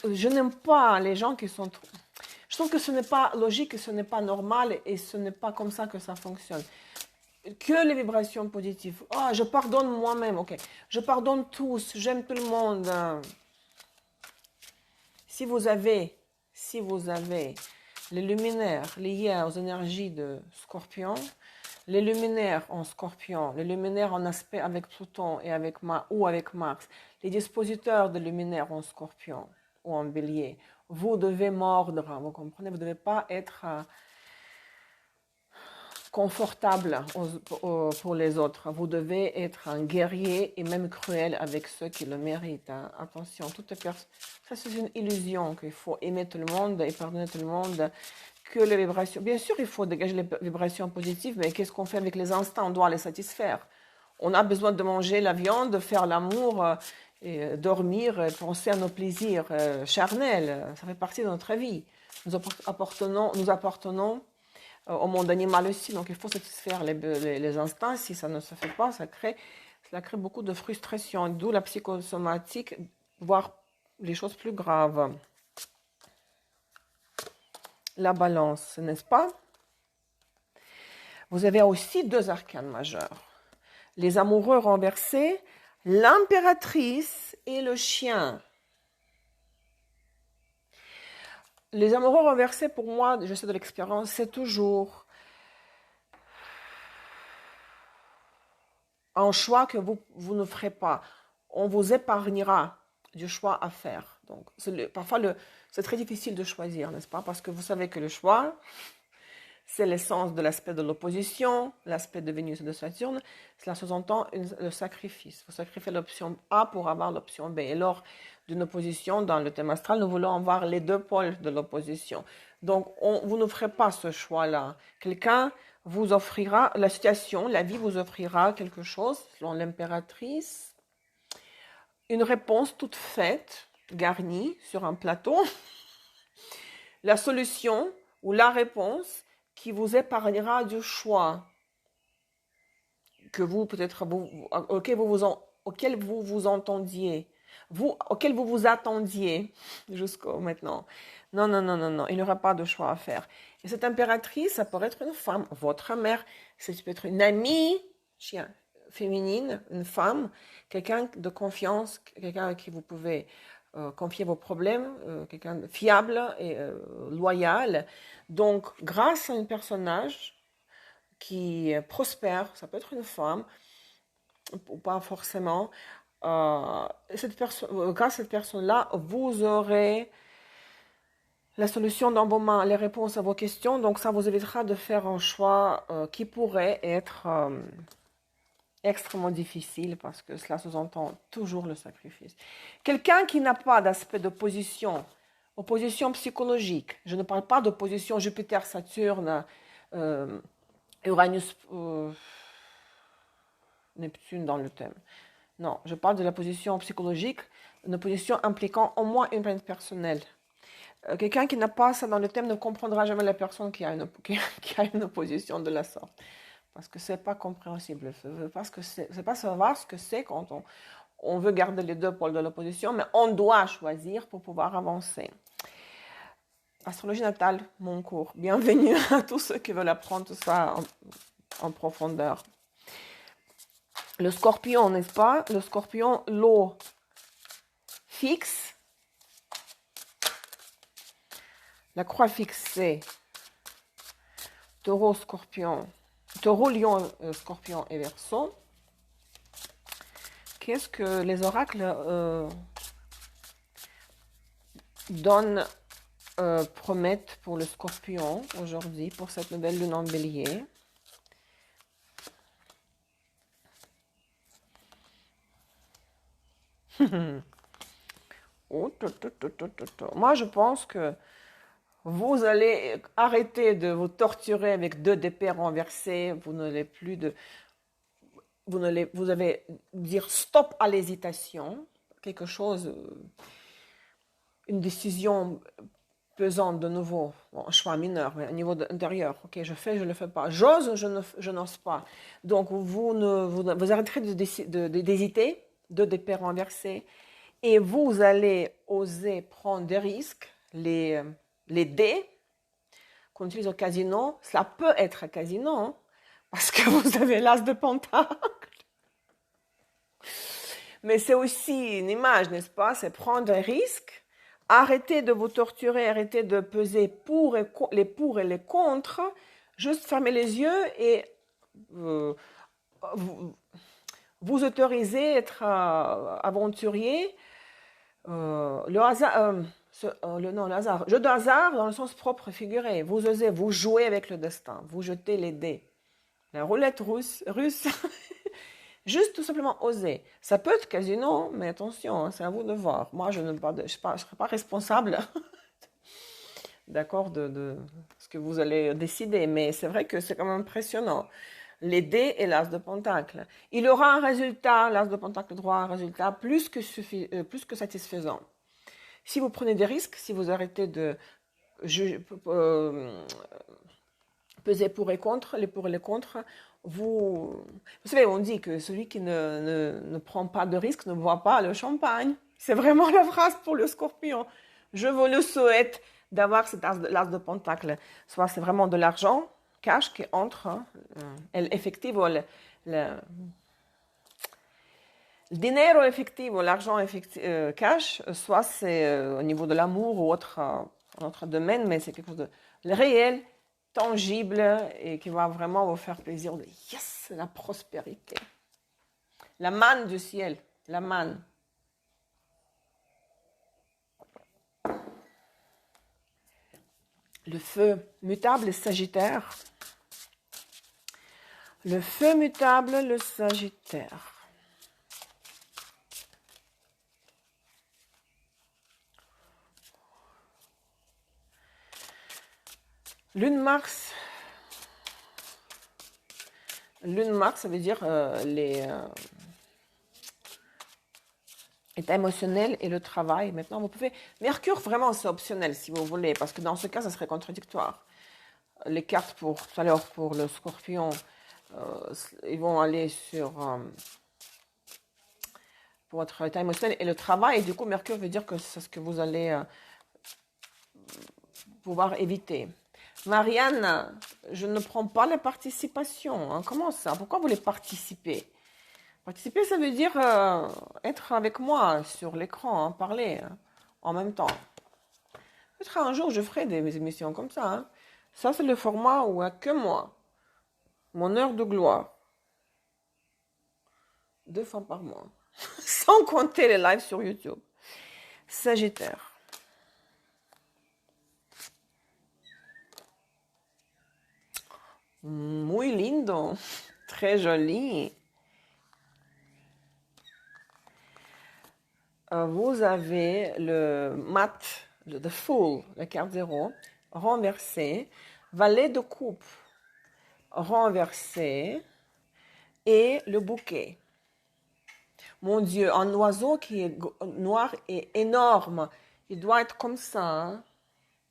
Je n'aime pas les gens qui sont trop... Je trouve que ce n'est pas logique, ce n'est pas normal et ce n'est pas comme ça que ça fonctionne. Que les vibrations positives. Oh, je pardonne moi-même, ok. Je pardonne tous, j'aime tout le monde. Si vous avez les luminaires liés aux énergies de Scorpion, les luminaires en Scorpion, les luminaires en aspect avec Pluton et avec Mars, les dispositeurs de luminaires en Scorpion ou en Bélier, vous devez mordre, vous comprenez, vous ne devez pas être confortable pour les autres. Vous devez être un guerrier et même cruel avec ceux qui le méritent. Hein. Attention, ça c'est une illusion qu'il faut aimer tout le monde et pardonner tout le monde. Que les vibrations, bien sûr, il faut dégager les vibrations positives, mais qu'est-ce qu'on fait avec les instants? On doit les satisfaire. On a besoin de manger la viande, de faire l'amour, et dormir, et penser à nos plaisirs charnels. Ça fait partie de notre vie. Nous appartenons au monde animal aussi, donc il faut satisfaire les instincts. Si ça ne se fait pas, cela crée beaucoup de frustration, d'où la psychosomatique, voire les choses plus graves. La balance, n'est-ce pas? Vous avez aussi 2 arcanes majeurs. Les amoureux renversés, l'impératrice et le chien. Les amoureux renversés, pour moi, je sais de l'expérience, c'est toujours un choix que vous ne ferez pas. On vous épargnera du choix à faire. Donc, parfois, c'est très difficile de choisir, n'est-ce pas? Parce que vous savez que le choix, c'est l'essence de l'aspect de l'opposition, l'aspect de Vénus et de Saturne. Cela sous-entend le sacrifice. Vous sacrifiez l'option A pour avoir l'option B. Et lors d'une opposition, dans le thème astral, nous voulons avoir les 2 pôles de l'opposition. Donc, vous ne ferez pas ce choix-là. Quelqu'un vous offrira, la situation, la vie vous offrira quelque chose, selon l'impératrice, une réponse toute faite, garnie sur un plateau, la solution ou la réponse qui vous épargnera du choix que vous, peut-être, auquel vous vous entendiez, auquel vous vous attendiez jusqu'au maintenant. Non, non, non, non, non, il n'y aura pas de choix à faire. Et cette impératrice, ça pourrait être une femme, votre mère, ça peut être une amie, féminine, une femme, quelqu'un de confiance, quelqu'un à qui vous pouvez confier vos problèmes, quelqu'un de fiable et loyal. Donc, grâce à un personnage qui prospère, ça peut être une femme, ou pas forcément, grâce à cette personne-là, vous aurez la solution dans vos mains, les réponses à vos questions. Donc, ça vous évitera de faire un choix qui pourrait être extrêmement difficile parce que cela sous-entend toujours le sacrifice. Quelqu'un qui n'a pas d'aspect d'opposition, opposition psychologique, je ne parle pas d'opposition Jupiter-Saturne, Uranus, Neptune dans le thème. Non, je parle de la position psychologique, une position impliquant au moins une planète personnelle. Quelqu'un qui n'a pas ça dans le thème ne comprendra jamais la personne qui a une opposition de la sorte. Parce que c'est pas compréhensible. C'est pas savoir ce que c'est quand on veut garder les 2 pôles de l'opposition, mais on doit choisir pour pouvoir avancer. Astrologie natale, mon cours. Bienvenue à tous ceux qui veulent apprendre tout ça en profondeur. Le scorpion, n'est-ce pas? Le scorpion, l'eau fixe. La croix fixée. Taureau, scorpion. Taureau, lion, scorpion et verseau. Qu'est-ce que les oracles promettent pour le scorpion aujourd'hui, pour cette nouvelle lune en bélier? Moi, je pense que vous allez arrêter de vous torturer avec 2 épées renversées. Vous allez dire stop à l'hésitation. Quelque chose, une décision pesante de nouveau, un choix mineur, mais au niveau intérieur. Ok, je fais, je ne le fais pas. J'ose, je n'ose pas. Donc, vous arrêterez d'hésiter, 2 épées renversées, et vous allez oser prendre des risques, les dés qu'on utilise au casino. Cela peut être un casino, hein, parce que vous avez l'as de pentacle. Mais c'est aussi une image, n'est-ce pas? C'est prendre un risque. Arrêtez de vous torturer, arrêtez de peser les pour et les contre. Juste fermez les yeux et vous autorisez à être aventurier. Le hasard, jeu de hasard dans le sens propre figuré. Vous osez, vous jouez avec le destin, vous jetez les dés. La roulette russe. Juste tout simplement oser. Ça peut être casino, mais attention, c'est à vous de voir. Moi, je ne serai pas responsable d'accord, de ce que vous allez décider, mais c'est vrai que c'est quand même impressionnant. les dés et l'as de pentacle. Il aura un résultat, l'as de pentacle droit, un résultat plus que satisfaisant. Si vous prenez des risques, si vous arrêtez de peser pour et contre, les pour et les contre, vous savez, on dit que celui qui ne prend pas de risque ne boit pas le champagne. C'est vraiment la phrase pour le scorpion. Je vous le souhaite d'avoir cet as de pentacle. Soit c'est vraiment de l'argent, cash, qui entre, effectivo, le dinero effectivo, l'argent cash, soit c'est au niveau de l'amour ou autre domaine, mais c'est quelque chose de réel, tangible et qui va vraiment vous faire plaisir. Yes, la prospérité. La manne du ciel, la manne. Le feu mutable, le Sagittaire. Le feu mutable, le Sagittaire. Lune Mars. Lune Mars, ça veut dire les état émotionnel et le travail. Maintenant, vous pouvez... Mercure, vraiment, c'est optionnel si vous voulez, parce que dans ce cas, ça serait contradictoire. Les cartes pour tout à l'heure, pour le Scorpion, ils vont aller sur pour votre état émotionnel et le travail. Et du coup, Mercure veut dire que c'est ce que vous allez pouvoir éviter. Marianne, je ne prends pas la participation. Hein. Comment ça? Pourquoi vous voulez participer? Participer, ça veut dire être avec moi sur l'écran, hein, parler en même temps. Peut-être un jour, je ferai des émissions comme ça. Hein. Ça, c'est le format où il n'y a que moi. Mon heure de gloire. 2 fois par mois. Sans compter les lives sur YouTube. Sagittaire. Muy lindo. Très joli. Vous avez le mat, the fool, la carte 0, renversé, valet de coupe, renversé, et le bouquet. Mon Dieu, un oiseau qui est noir et énorme, il doit être comme ça. Hein?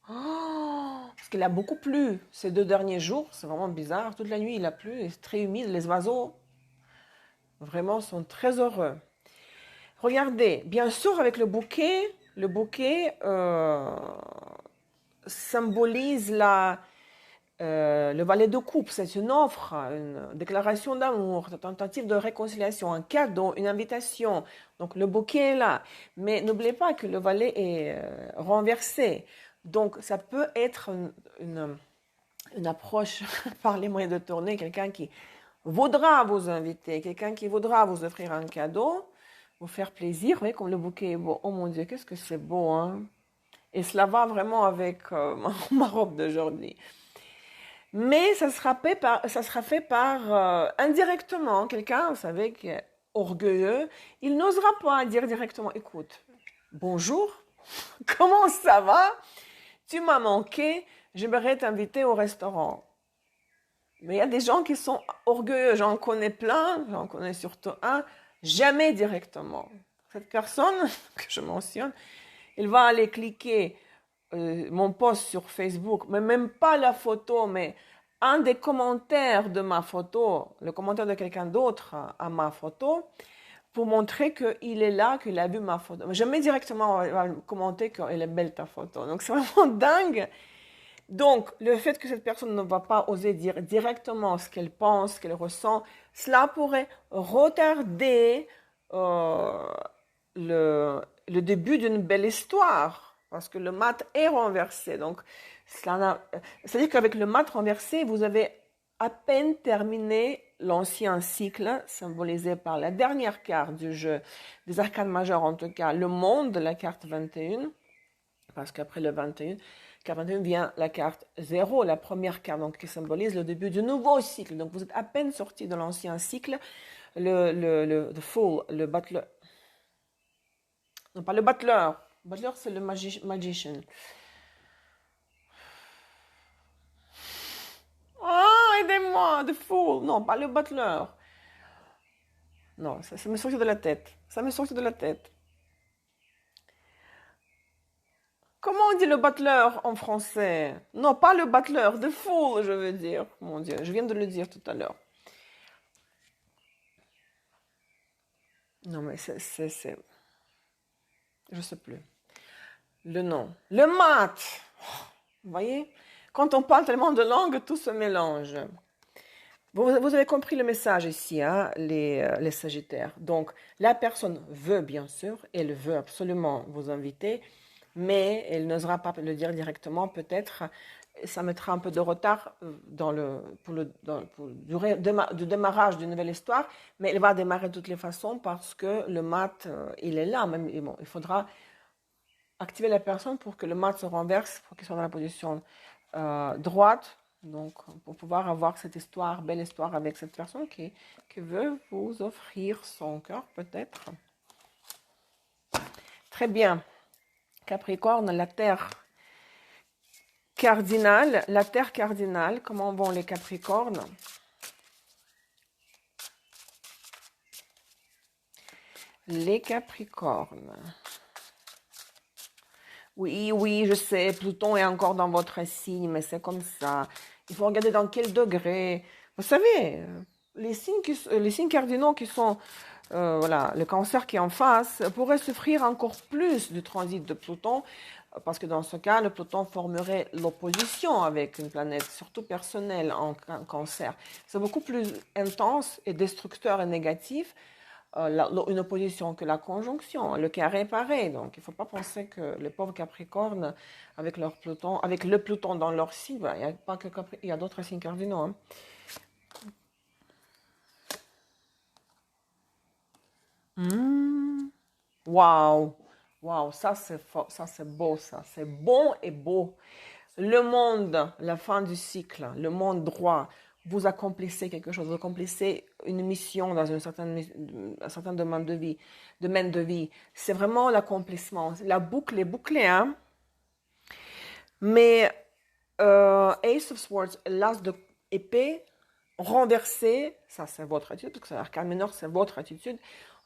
Oh, parce qu'il a beaucoup plu ces 2 derniers jours, c'est vraiment bizarre. Toute la nuit, il a plu, c'est très humide. Les oiseaux, vraiment, sont très heureux. Regardez, bien sûr, avec le bouquet symbolise le valet de coupe. C'est une offre, une déclaration d'amour, une tentative de réconciliation, un cadeau, une invitation. Donc le bouquet est là. Mais n'oubliez pas que le valet est renversé. Donc ça peut être une approche par les moyens de tourner, quelqu'un qui voudra vous inviter, quelqu'un qui voudra vous offrir un cadeau, vous faire plaisir, vous voyez comme le bouquet est beau. Oh mon Dieu, qu'est-ce que c'est beau, hein? Et cela va vraiment avec ma robe d'aujourd'hui. Mais ça sera fait par indirectement. Quelqu'un, vous savez, qui est orgueilleux, il n'osera pas dire directement, écoute, bonjour, comment ça va? Tu m'as manqué, j'aimerais t'inviter au restaurant. Mais il y a des gens qui sont orgueilleux, j'en connais plein, j'en connais surtout un, jamais directement. Cette personne que je mentionne, il va aller cliquer mon post sur Facebook, mais même pas la photo, mais un des commentaires de ma photo, le commentaire de quelqu'un d'autre à ma photo, pour montrer qu'il est là, qu'il a vu ma photo. Jamais directement on va commenter qu'elle est belle ta photo. Donc c'est vraiment dingue. Donc, le fait que cette personne ne va pas oser dire directement ce qu'elle pense, ce qu'elle ressent, cela pourrait retarder le début d'une belle histoire, parce que le mat est renversé. Donc, c'est-à-dire qu'avec le mat renversé, vous avez à peine terminé l'ancien cycle, symbolisé par la dernière carte du jeu, des arcanes majeures en tout cas, le monde, la carte 21, parce qu'après le 21, carte 21 vient la carte 0, la première carte donc, qui symbolise le début du nouveau cycle. Donc vous êtes à peine sorti de l'ancien cycle, the fool, le butler. Non, pas le butler. Butler, c'est le magician. Oh, aidez-moi. the fool. Non, pas le butler. Non, ça me sortit de la tête. Ça me sortit de la tête. Comment on dit le butler en français? Non, pas le butler, the fool, je veux dire. Mon Dieu, je viens de le dire tout à l'heure. Non, mais je sais plus. Le nom. Le mat. Vous voyez? Quand on parle tellement de langues, tout se mélange. Vous avez compris le message ici, hein, les Sagittaires. Donc, la personne veut, bien sûr, elle veut absolument vous inviter, mais elle n'osera pas le dire directement, peut-être. Ça mettra un peu de retard pour le démarrage d'une nouvelle histoire, mais elle va démarrer de toutes les façons parce que le mat, il est là. Même, bon, il faudra activer la personne pour que le mat se renverse, pour qu'il soit dans la position droite. Donc, pour pouvoir avoir cette histoire, belle histoire avec cette personne qui veut vous offrir son cœur, peut-être. Très bien. Capricorne, la terre cardinale. La terre cardinale, comment vont les Capricornes? Les Capricornes. Oui, oui, je sais, Pluton est encore dans votre signe, mais c'est comme ça. Il faut regarder dans quel degré. Vous savez, les signes cardinaux qui sont, voilà, le Cancer qui est en face, pourraient souffrir encore plus du transit de Pluton, parce que dans ce cas, le Pluton formerait l'opposition avec une planète, surtout personnelle en Cancer. C'est beaucoup plus intense et destructeur et négatif une opposition que la conjonction, le carré est pareil. Donc, il ne faut pas penser que les pauvres Capricornes, avec leur Pluton, avec le Pluton dans leur signe, il n'y a pas que il y a d'autres signes cardinaux. Hein. Waouh, waouh, ça c'est beau, ça c'est bon et beau. Le monde, la fin du cycle, le monde droit, vous accomplissez quelque chose, vous accomplissez une mission dans un certain domaine de vie. C'est vraiment l'accomplissement. La boucle est bouclée, hein. Mais Ace of Swords, l'as de épée, renversé, ça c'est votre attitude, parce que c'est l'arcane mineur, c'est votre attitude.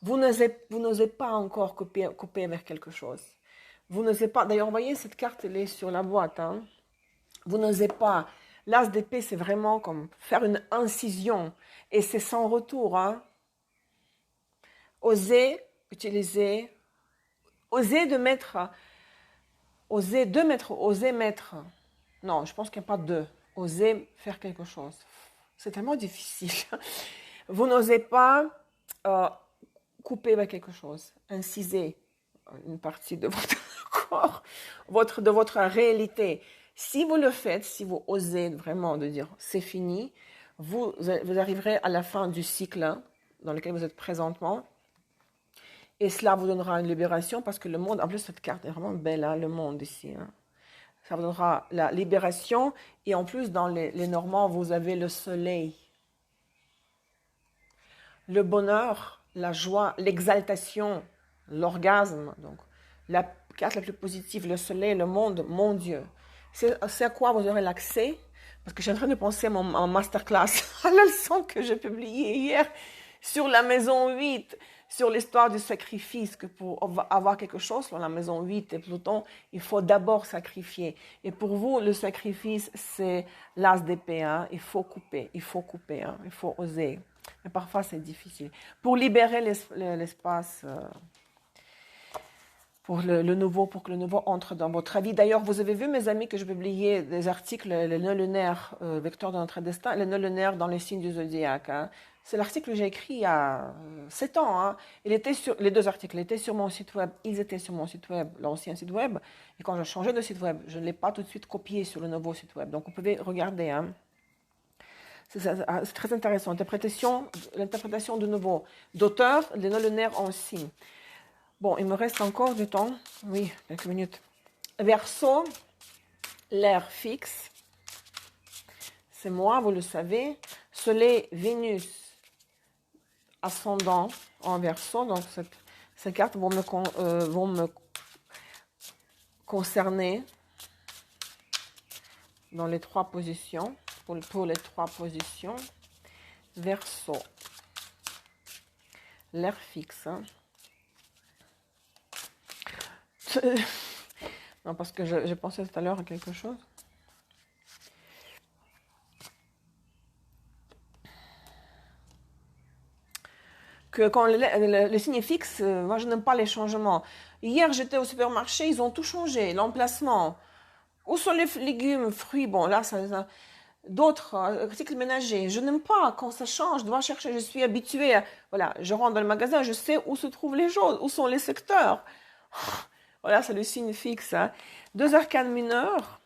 Vous n'osez pas encore couper avec quelque chose. Vous n'osez pas, d'ailleurs, vous voyez, cette carte, elle est sur la boîte, hein. Vous n'osez pas. L'as d'épée, c'est vraiment comme faire une incision. Et c'est sans retour. Hein. Osez utiliser. Osez mettre. Osez mettre. Non, je pense qu'il n'y a pas de. Osez faire quelque chose. C'est tellement difficile. Vous n'osez pas couper avec quelque chose. Inciser une partie de votre corps, de votre réalité. Si vous le faites, si vous osez vraiment de dire c'est fini, vous arriverez à la fin du cycle dans lequel vous êtes présentement. Et cela vous donnera une libération parce que le monde, en plus cette carte est vraiment belle, hein, le monde ici. Hein. Ça vous donnera la libération et en plus dans les Normands, vous avez le soleil. Le bonheur, la joie, l'exaltation, l'orgasme. Donc la carte la plus positive, le soleil, le monde, mon Dieu. C'est à quoi vous aurez l'accès. Parce que je suis en train de penser à mon masterclass, à la leçon que j'ai publiée hier sur la maison 8, sur l'histoire du sacrifice, que pour avoir quelque chose sur la maison 8 et Pluton, il faut d'abord sacrifier. Et pour vous, le sacrifice, c'est l'as d'épée. Hein? Il faut couper, hein? Il faut oser. Mais parfois, c'est difficile. Pour libérer l'espace... pour que le nouveau entre dans votre vie. D'ailleurs, vous avez vu, mes amis, que je publiais des articles, les nœuds lunaires, vecteurs de notre destin, les nœuds lunaires dans les signes du zodiaque. Hein. C'est l'article que j'ai écrit il y a 7 ans. Hein. Les deux articles étaient sur mon site web. Ils étaient sur mon site web, l'ancien site web. Et quand j'ai changé de site web, je ne l'ai pas tout de suite copié sur le nouveau site web. Donc, vous pouvez regarder. Hein. C'est très intéressant. L'interprétation de nouveau d'auteur, les nœuds lunaires en signe. Bon, il me reste encore du temps. Oui, quelques minutes. Verseau, l'air fixe. C'est moi, vous le savez. Soleil, Vénus, ascendant en Verseau. Donc, ces cartes vont me concerner dans les 3 positions. Pour les 3 positions. Verseau. L'air fixe. Hein. Non, parce que j'ai pensé tout à l'heure à quelque chose. Que quand le signe est fixe, moi je n'aime pas les changements. Hier j'étais au supermarché, ils ont tout changé, l'emplacement. Où sont les légumes, fruits, bon là d'autres articles ménagers. Je n'aime pas quand ça change, je dois chercher, je suis habituée. Voilà, je rentre dans le magasin, je sais où se trouvent les choses, où sont les secteurs. Voilà, c'est le signe fixe. Hein. 2 arcanes mineurs.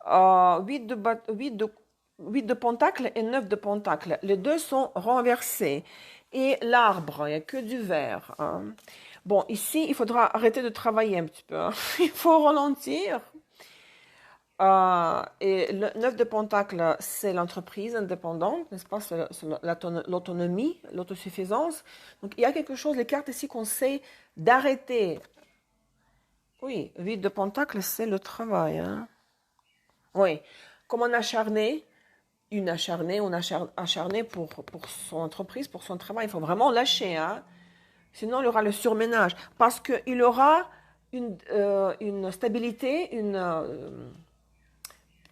8 de pentacles et 9 de pentacles. Les deux sont renversés. Et l'arbre, il n'y a que du vert. Hein. Bon, ici, il faudra arrêter de travailler un petit peu. Hein. Il faut ralentir. Et le 9 de pentacles, c'est l'entreprise indépendante, n'est-ce pas? C'est l'autonomie, l'autosuffisance. Donc, il y a quelque chose, les cartes ici conseillent d'arrêter. Oui, 8 de pentacles, c'est le travail. Hein. Oui, comme un acharné, une acharnée, on acharné pour son entreprise, pour son travail. Il faut vraiment lâcher. Hein. Sinon, il y aura le surménage. Parce qu'il aura une stabilité,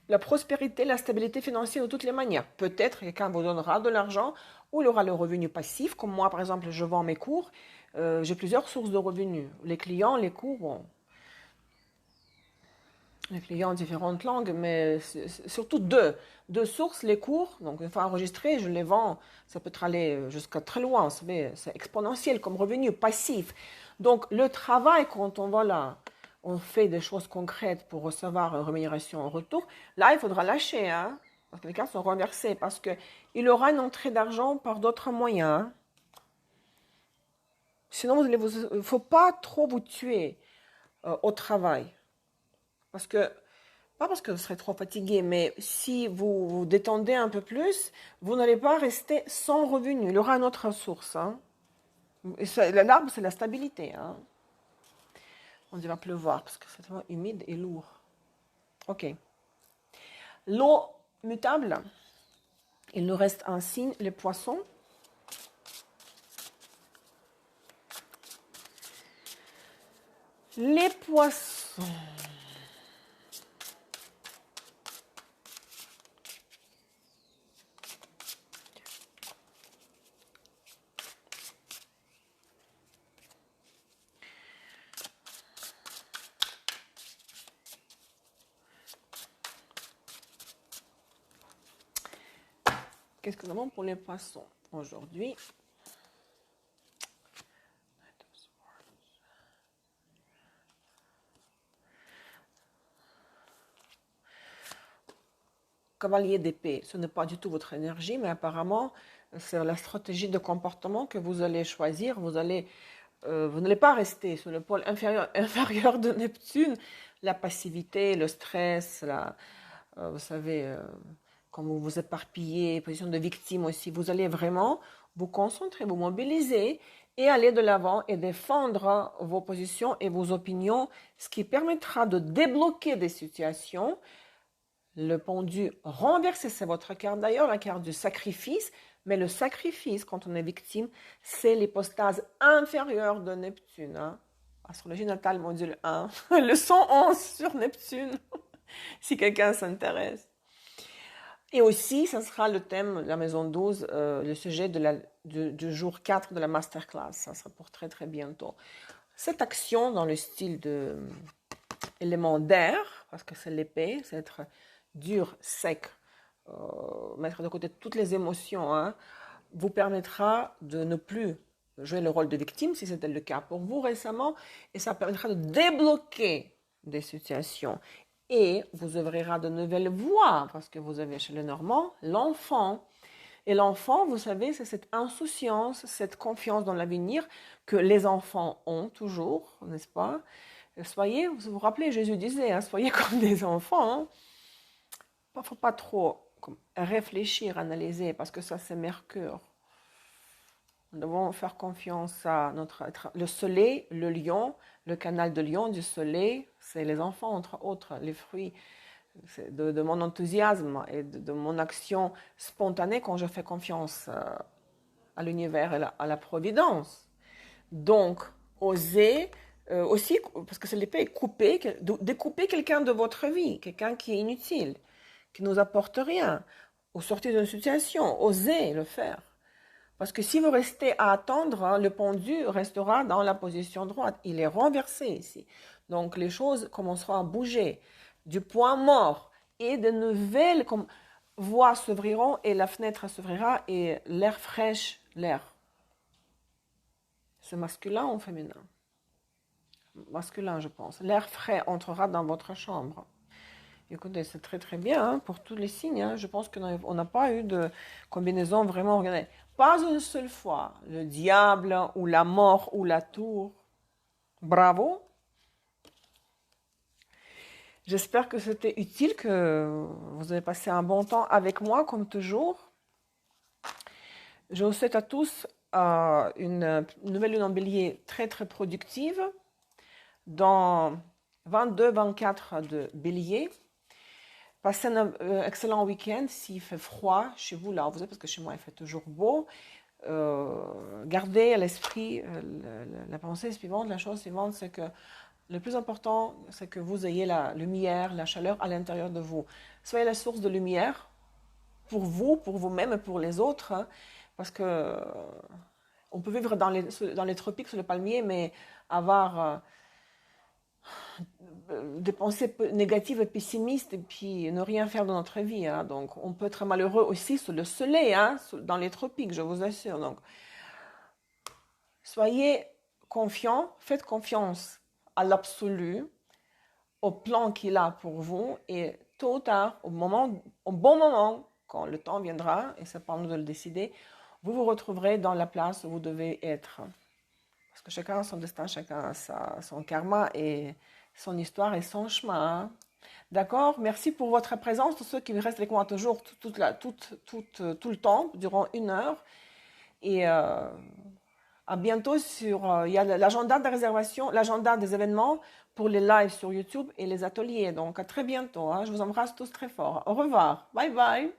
la prospérité, la stabilité financière de toutes les manières. Peut-être quelqu'un vous donnera de l'argent ou il aura le revenu passif. Comme moi, par exemple, je vends mes cours. J'ai plusieurs sources de revenus. Les clients, les cours, bon. Les clients ont différentes langues, mais surtout deux sources, les cours. Donc, une fois enregistrés, je les vends. Ça peut aller jusqu'à très loin. C'est exponentiel comme revenu passif. Donc, le travail, quand on fait des choses concrètes pour recevoir une rémunération en retour, là, il faudra lâcher, hein, parce que les cartes sont renversées, parce qu'il aura une entrée d'argent par d'autres moyens. Hein. Sinon, il ne faut pas trop vous tuer au travail. Parce que, pas parce que vous serez trop fatigué, mais si vous vous détendez un peu plus, vous n'allez pas rester sans revenu. Il y aura une autre source. Hein. L'arbre, c'est la stabilité. Hein. On va pleuvoir parce que c'est vraiment humide et lourd. Ok. L'eau mutable. Il nous reste un signe, les poissons. Les poissons. Qu'est-ce que nous avons pour les poissons aujourd'hui? Cavalier d'épée, ce n'est pas du tout votre énergie, mais apparemment, c'est la stratégie de comportement que vous allez choisir. Vous n'allez pas rester sur le pôle inférieur de Neptune. La passivité, le stress, vous savez, quand vous vous éparpillez, position de victime aussi, vous allez vraiment vous concentrer, vous mobiliser et aller de l'avant et défendre vos positions et vos opinions, ce qui permettra de débloquer des situations. Le pendu renversé, c'est votre carte d'ailleurs, la carte du sacrifice. Mais le sacrifice, quand on est victime, c'est l'hypostase inférieure de Neptune. Hein. Astrologie natale, module 1. Le 111 sur Neptune, si quelqu'un s'intéresse. Et aussi, ça sera le thème de la maison 12, le sujet du jour 4 de la masterclass. Ça sera pour très très bientôt. Cette action dans le style de élément d'air, parce que c'est l'épée, c'est être dur, sec, mettre de côté toutes les émotions, hein, vous permettra de ne plus jouer le rôle de victime, si c'était le cas pour vous récemment, et ça permettra de débloquer des situations. Et vous ouvrira de nouvelles voies, parce que vous avez chez le Normand l'enfant. Et l'enfant, vous savez, c'est cette insouciance, cette confiance dans l'avenir que les enfants ont toujours, n'est-ce pas? Soyez, vous vous rappelez, Jésus disait, hein, soyez comme des enfants. Hein. Il ne faut pas trop réfléchir, analyser, parce que ça, c'est Mercure. Nous devons faire confiance à le soleil, le lion, le canal de lion du soleil, c'est les enfants, entre autres, les fruits de mon enthousiasme et de mon action spontanée quand je fais confiance à l'univers et à la providence. Donc, osez aussi, parce que c'est l'épée, découper quelqu'un de votre vie, quelqu'un qui est inutile, qui ne nous apporte rien, au sortir d'une situation, osez le faire. Parce que si vous restez à attendre, le pendu restera dans la position droite. Il est renversé ici. Donc les choses commenceront à bouger du point mort et de nouvelles voies s'ouvriront et la fenêtre s'ouvrira et l'air fraîche, l'air. C'est masculin ou féminin? Masculin, je pense. L'air frais entrera dans votre chambre. Écoutez, c'est très très bien hein, pour tous les signes. Hein. Je pense qu'on n'a pas eu de combinaison vraiment organisée. Pas une seule fois. Le diable ou la mort ou la tour. Bravo. J'espère que c'était utile, que vous avez passé un bon temps avec moi, comme toujours. Je vous souhaite à tous une nouvelle lune en bélier très très productive. Dans 22-24 de bélier. Passez un excellent week-end s'il fait froid chez vous, là où vous êtes, parce que chez moi il fait toujours beau. Gardez à l'esprit la pensée suivante, la chose suivante, c'est que le plus important, c'est que vous ayez la lumière, la chaleur à l'intérieur de vous. Soyez la source de lumière pour vous, pour vous-même et pour les autres, hein, parce que on peut vivre dans les tropiques, sous le palmier, mais avoir des pensées négatives et pessimistes et puis ne rien faire de notre vie. Hein. Donc, on peut être malheureux aussi sous le soleil, hein, dans les tropiques, je vous assure. Donc, soyez confiants, faites confiance à l'absolu, au plan qu'il a pour vous et tôt ou tard, au bon moment, quand le temps viendra, et c'est pas à nous de le décider, vous vous retrouverez dans la place où vous devez être. Parce que chacun a son destin, chacun a son karma et son histoire et son chemin. D'accord? Merci pour votre présence, tous ceux qui restent avec moi toujours tout le temps, durant 1 heure. Et à bientôt sur... il y a l'agenda de réservation, l'agenda des événements pour les lives sur YouTube et les ateliers. Donc à très bientôt. Hein. Je vous embrasse tous très fort. Au revoir. Bye bye.